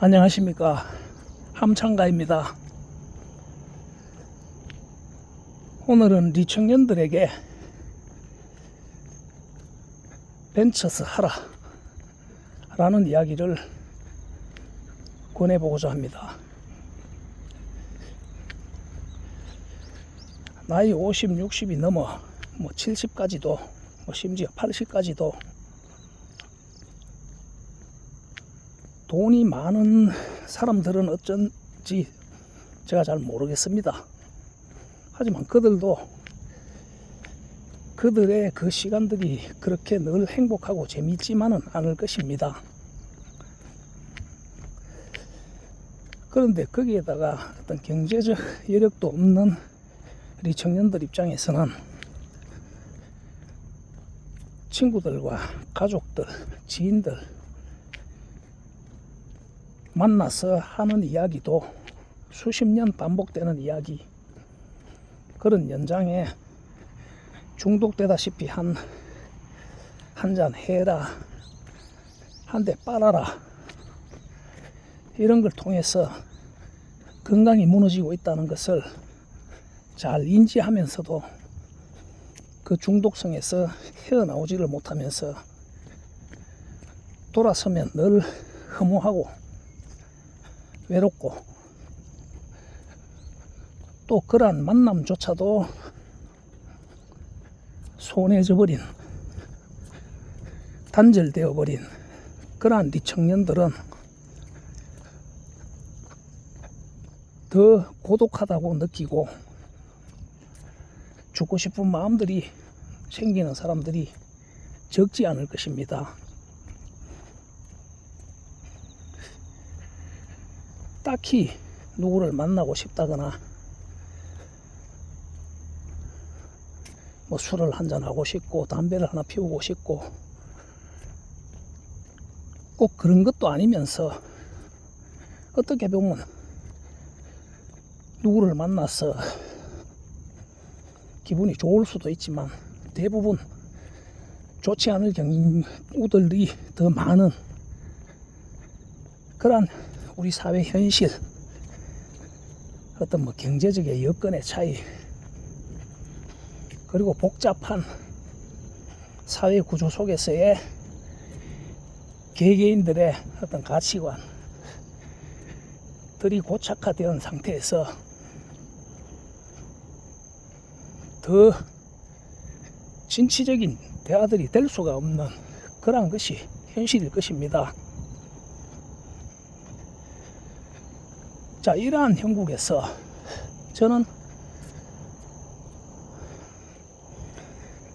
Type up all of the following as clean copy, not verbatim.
안녕하십니까, 함창가입니다. 오늘은 리청년들에게 벤처스 하라 라는 이야기를 권해보고자 합니다. 나이 50, 60이 넘어 70까지도 심지어 80까지도 돈이 많은 사람들은 어쩐지 제가 잘 모르겠습니다. 하지만 그들도 그들의 그 시간들이 그렇게 늘 행복하고 재미있지만은 않을 것입니다. 그런데 거기에다가 어떤 경제적 여력도 없는 우리 청년들 입장에서는 친구들과 가족들, 지인들 만나서 하는 이야기도 수십 년 반복되는 이야기, 그런 연장에 중독되다시피 한 잔 해라, 한 대 빨아라, 이런 걸 통해서 건강이 무너지고 있다는 것을 잘 인지하면서도 그 중독성에서 헤어나오지를 못하면서 돌아서면 늘 허무하고 외롭고, 또 그러한 만남조차도 소원해져 버린, 단절되어 버린 그러한 리청년들은 더 고독하다고 느끼고 죽고 싶은 마음들이 생기는 사람들이 적지 않을 것입니다. 딱히 누구를 만나고 싶다거나 술을 한잔 하고 싶고 담배를 하나 피우고 싶고 꼭 그런 것도 아니면서, 어떻게 보면 누구를 만나서 기분이 좋을 수도 있지만 대부분 좋지 않을 경우들이 더 많은 그런 우리 사회 현실, 어떤 경제적인 여건의 차이, 그리고 복잡한 사회 구조 속에서의 개개인들의 어떤 가치관들이 고착화된 상태에서 더 진취적인 대화들이 될 수가 없는 그런 것이 현실일 것입니다. 자, 이러한 형국에서 저는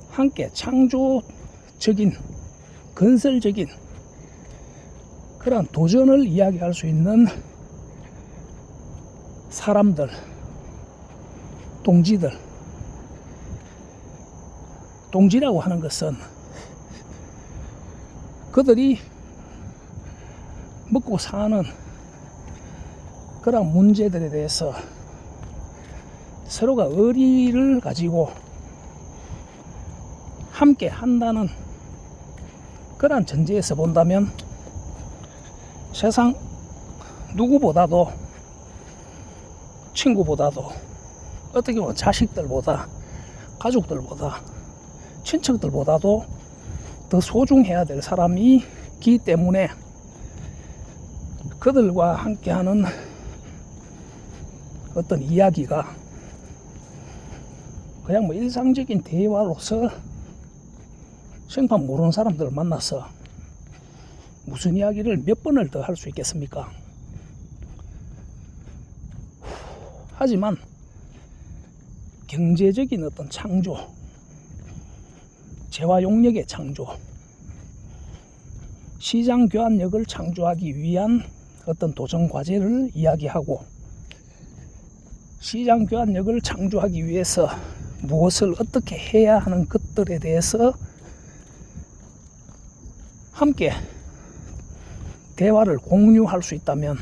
함께 창조적인, 건설적인 그런 도전을 이야기할 수 있는 사람들, 동지라고 하는 것은 그들이 먹고 사는 그런 문제들에 대해서 서로가 의리를 가지고 함께 한다는 그런 전제에서 본다면 세상 누구보다도, 친구보다도, 어떻게 보면 자식들보다, 가족들보다, 친척들보다도 더 소중해야 될 사람이기 때문에 그들과 함께하는 어떤 이야기가 그냥 일상적인 대화로서 생판 모르는 사람들을 만나서 무슨 이야기를 몇 번을 더 할 수 있겠습니까? 하지만 경제적인 어떤 창조, 재화 용력의 창조, 시장 교환력을 창조하기 위한 어떤 도전 과제를 이야기하고, 시장 교환력을 창조하기 위해서 무엇을 어떻게 해야 하는 것들에 대해서 함께 대화를 공유할 수 있다면,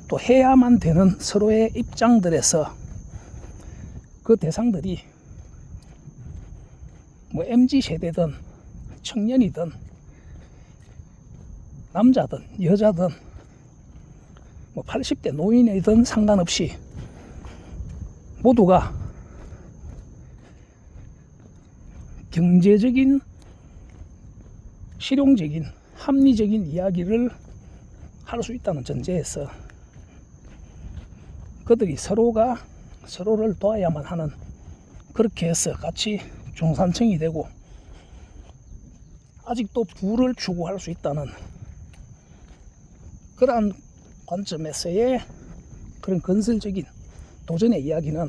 또 해야만 되는 서로의 입장들에서 그 대상들이 MZ세대든 청년이든 남자든 여자든 뭐 80대 노인이든 상관없이 모두가 경제적인, 실용적인, 합리적인 이야기를 할 수 있다는 전제에서 그들이 서로가 서로를 도와야만 하는, 그렇게 해서 같이 중산층이 되고 아직도 부를 추구할 수 있다는 그러한 관점에서의 그런 건설적인 도전의 이야기는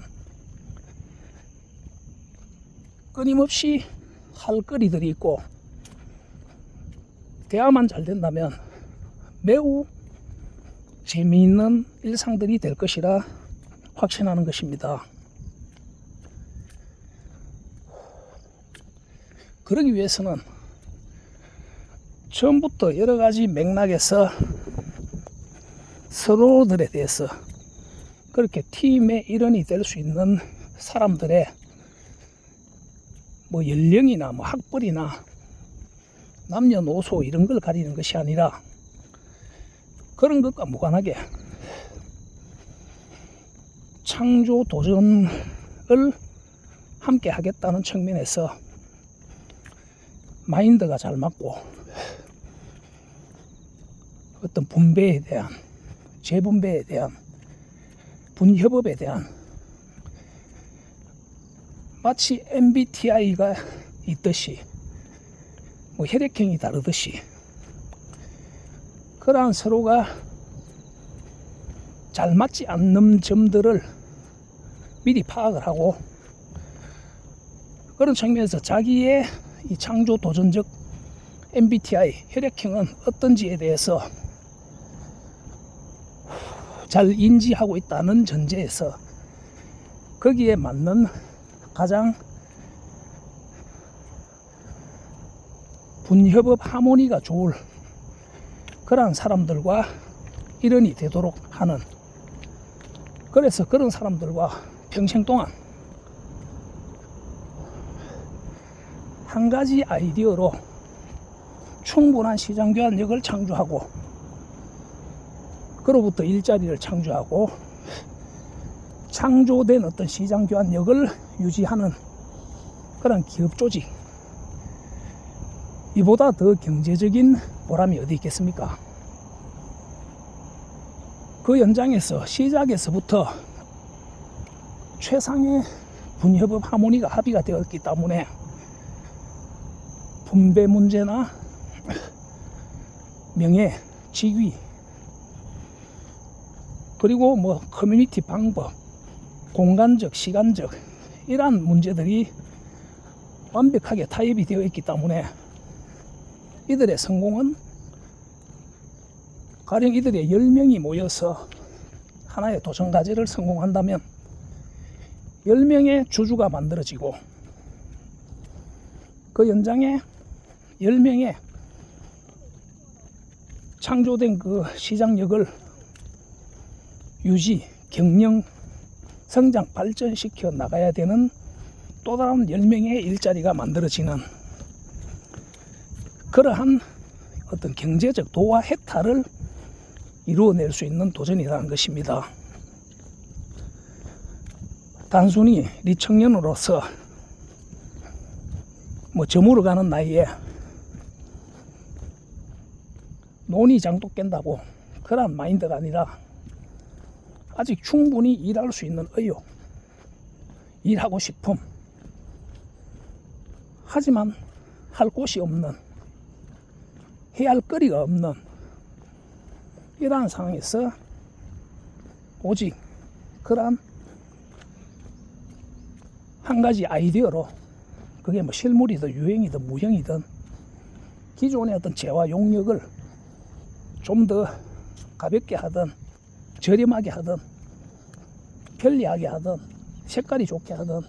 끊임없이 할 거리들이 있고, 대화만 잘 된다면 매우 재미있는 일상들이 될 것이라 확신하는 것입니다. 그러기 위해서는 처음부터 여러 가지 맥락에서 서로들에 대해서 그렇게 팀의 일원이 될 수 있는 사람들의 뭐 연령이나 뭐 학벌이나 남녀노소 이런 걸 가리는 것이 아니라 그런 것과 무관하게 창조 도전을 함께 하겠다는 측면에서 마인드가 잘 맞고 어떤 분배에 대한, 재분배에 대한, 분협업에 대한, 마치 MBTI가 있듯이 뭐 혈액형이 다르듯이 그러한 서로가 잘 맞지 않는 점들을 미리 파악을 하고 그런 측면에서 자기의 이 창조 도전적 MBTI 혈액형은 어떤지에 대해서 잘 인지하고 있다는 전제에서 거기에 맞는 가장 분협업 하모니가 좋을 그러한 사람들과 일원이 되도록 하는, 그래서 그런 사람들과 평생 동안 한 가지 아이디어로 충분한 시장 교환력을 창조하고 그로부터 일자리를 창조하고 창조된 어떤 시장 교환력을 유지하는 그런 기업 조직, 이보다 더 경제적인 보람이 어디 있겠습니까? 그 연장에서 시작에서부터 최상의 분협업 하모니가 합의가 되었기 때문에 분배 문제나 명예, 직위, 그리고 뭐 커뮤니티 방법, 공간적, 시간적 이러한 문제들이 완벽하게 타협이 되어 있기 때문에 이들의 성공은 가령 이들의 10명이 모여서 하나의 도전 과제를 성공한다면 10명의 주주가 만들어지고 그 연장에 10명의 창조된 그 시장력을 유지, 경영, 성장, 발전시켜 나가야 되는 또 다른 10명의 일자리가 만들어지는 그러한 어떤 경제적 도와 해탈을 이루어낼 수 있는 도전이라는 것입니다. 단순히 리청년으로서 뭐 저물어 가는 나이에 논이 장독 깬다고 그런 마인드가 아니라 아직 충분히 일할 수 있는 의욕, 일하고 싶음, 하지만 할 곳이 없는, 해야 할 거리가 없는 이러한 상황에서 오직 그러한 한 가지 아이디어로, 그게 뭐 실물이든 유행이든 무형이든 기존의 어떤 재화 용역을 좀 더 가볍게 하든 저렴하게 하든 편리하게 하든 색깔이 좋게 하든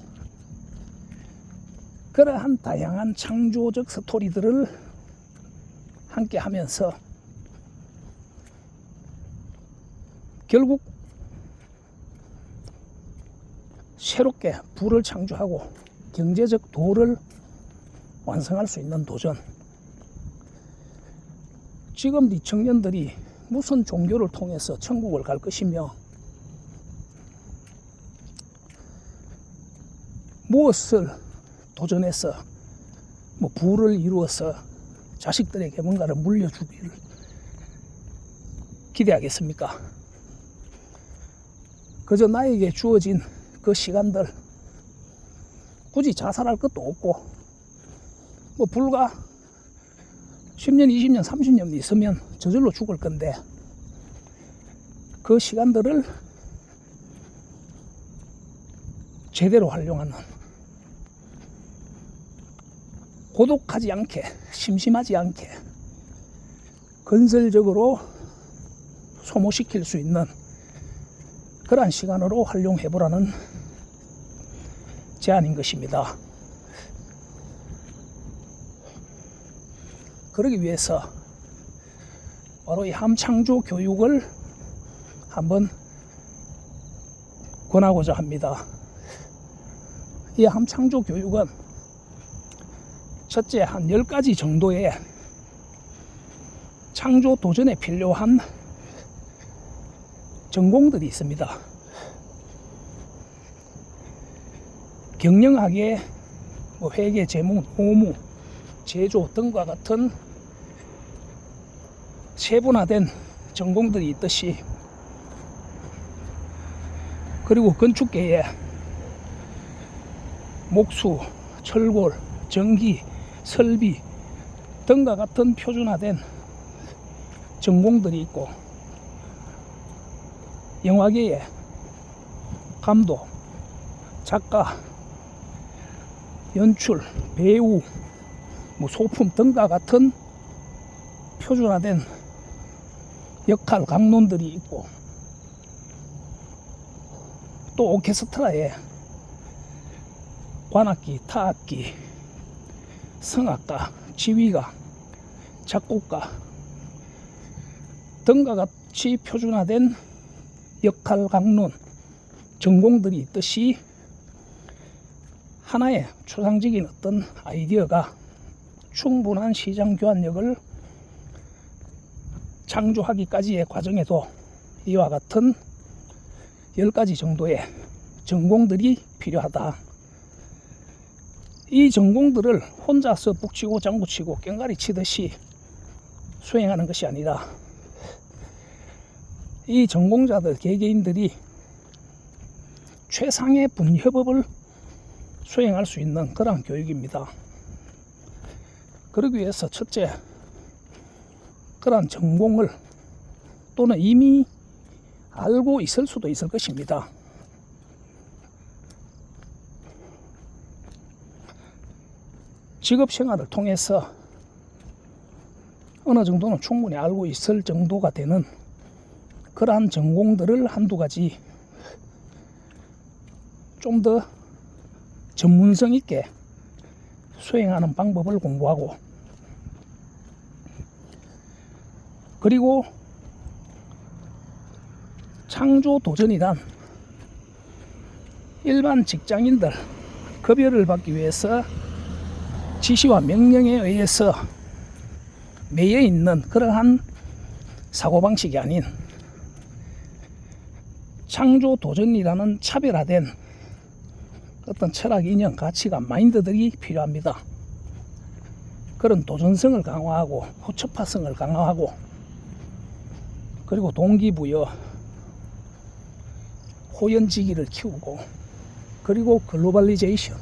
그러한 다양한 창조적 스토리들을 함께 하면서 결국 새롭게 부를 창조하고 경제적 도를 완성할 수 있는 도전. 지금 이 청년들이 무슨 종교를 통해서 천국을 갈 것이며 무엇을 도전해서 뭐 부를 이루어서 자식들에게 뭔가를 물려주기를 기대하겠습니까? 그저 나에게 주어진 그 시간들 굳이 자살할 것도 없고 뭐 불과 10년, 20년, 30년 있으면 저절로 죽을 건데 그 시간들을 제대로 활용하는 고독하지 않게 심심하지 않게 건설적으로 소모시킬 수 있는 그러한 시간으로 활용해 보라는 제안인 것입니다. 그러기 위해서 바로 이 함창조 교육을 한번 권하고자 합니다. 이 함창조 교육은 첫째 한 10가지 정도의 창조 도전에 필요한 전공들이 있습니다. 경영학의 뭐 회계, 재무, 노무, 제조 등과 같은 세분화된 전공들이 있듯이 그리고 건축계에 목수, 철골, 전기, 설비 등과 같은 표준화된 전공들이 있고 영화계에 감독, 작가, 연출, 배우, 뭐 소품 등과 같은 표준화된 역할 강론들이 있고 또 오케스트라에 관악기, 타악기, 성악가, 지휘가, 작곡가 등과 같이 표준화된 역할 강론 전공들이 있듯이 하나의 추상적인 어떤 아이디어가 충분한 시장 교환력을 창조하기까지의 과정에도 이와 같은 10가지 정도의 전공들이 필요하다. 이 전공들을 혼자서 북치고 장구치고 깽가리 치듯이 수행하는 것이 아니라 이 전공자들 개개인들이 최상의 분협업을 수행할 수 있는 그러한 교육입니다. 그러기 위해서 첫째, 그러한 전공을 또는 이미 알고 있을 수도 있을 것입니다. 직업 생활을 통해서 어느 정도는 충분히 알고 있을 정도가 되는 그러한 전공들을 한두 가지 좀 더 전문성 있게 수행하는 방법을 공부하고 그리고 창조 도전이란 일반 직장인들 급여를 받기 위해서 지시와 명령에 의해서 매여 있는 그러한 사고방식이 아닌 창조 도전이라는 차별화된 어떤 철학, 이념, 가치관, 마인드들이 필요합니다. 그런 도전성을 강화하고 후처파성을 강화하고 그리고 동기부여, 호연지기를 키우고 그리고 글로벌리제이션,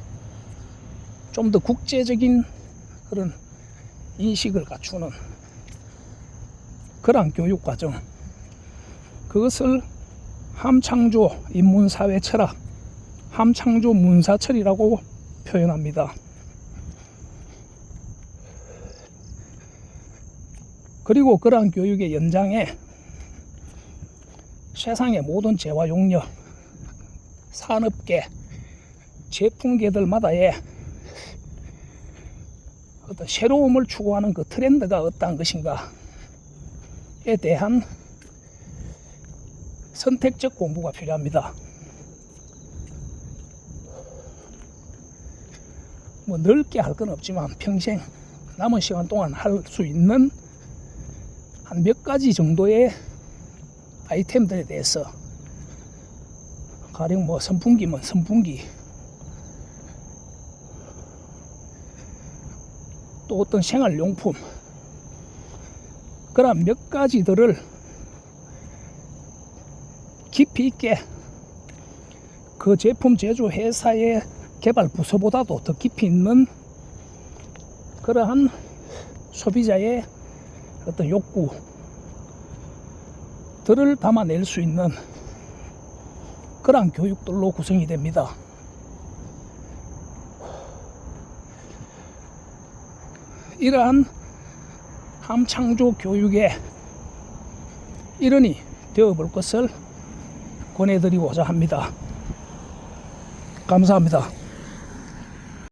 좀 더 국제적인 그런 인식을 갖추는 그러한 교육과정, 그것을 함창조 인문사회 철학, 함창조 문사철이라고 표현합니다. 그리고 그러한 교육의 연장에 세상의 모든 재화 용역, 산업계, 제품계들마다의 어떤 새로움을 추구하는 그 트렌드가 어떠한 것인가에 대한 선택적 공부가 필요합니다. 뭐 넓게 할 건 없지만 평생 남은 시간 동안 할 수 있는 한 몇 가지 정도의 아이템들에 대해서, 가령 뭐 선풍기면 선풍기, 또 어떤 생활용품, 그런 몇 가지들을 깊이 있게 그 제품 제조 회사의 개발 부서보다도 더 깊이 있는 그러한 소비자의 어떤 욕구들을 담아낼 수 있는 그러한 교육들로 구성이 됩니다. 이러한 함창조 교육의 일원이 되어볼 것을 권해드리고자 합니다. 감사합니다.